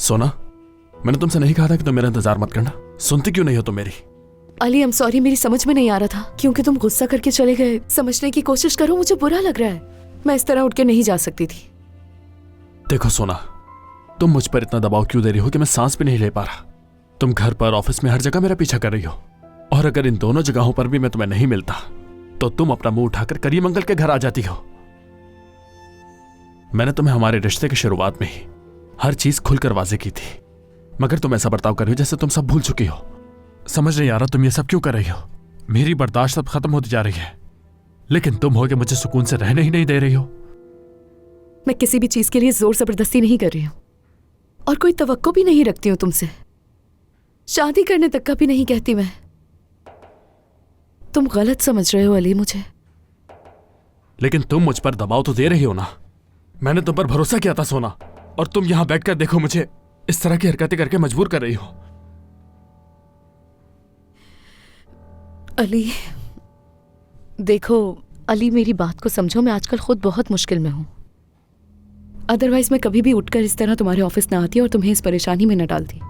सोना, मैंने तुमसे नहीं कहा था कि तुम मेरा इंतजार मत करना? सुनती क्यों नहीं हो तुम मेरी? अली, आई एम सॉरी, मेरी समझ में नहीं आ रहा था क्योंकि तुम गुस्सा करके चले गए। समझने की कोशिश करो, मुझे बुरा लग रहा है। मैं इस तरह उठ के नहीं जा सकती थी। देखो सोना, तुम मुझ पर इतना दबाव क्यों दे रही हो कि मैं सांस भी नहीं ले पा रहा। तुम घर पर, ऑफिस में, हर जगह मेरा पीछा कर रही हो, और अगर इन दोनों जगहों पर भी मैं तुम्हें नहीं मिलता तो तुम अपना मुंह उठाकर करीम अंकल के घर आ जाती हो। मैंने तुम्हें हमारे रिश्ते की शुरुआत में ही हर चीज खुलकर वाजे की थी, मगर तुम ऐसा बर्ताव कर रही हो जैसे तुम सब भूल चुकी हो। समझ नहीं आ रहा तुम ये सब क्यों कर रही हो। मेरी बर्दाश्त अब खत्म होती जा रही है, लेकिन तुम हो कि मुझे सुकून से रहने ही नहीं दे रही हो। मैं किसी भी चीज के लिए जोर जबरदस्ती नहीं कर रही हूँ और कोई तवक्को भी नहीं रखती हूँ तुमसे। शादी करने तक का भी नहीं कहती मैं। तुम गलत समझ रहे हो अली मुझे। लेकिन तुम मुझ पर दबाव तो दे रही हो ना। मैंने तुम पर भरोसा किया था सोना, और तुम यहां बैठकर देखो मुझे इस तरह की हरकतें करके मजबूर कर रही हो। अली देखो, अली मेरी बात को समझो, मैं आजकल खुद बहुत मुश्किल में हूं। अदरवाइज मैं कभी भी उठकर इस तरह तुम्हारे ऑफिस ना आती और तुम्हें इस परेशानी में न डालती।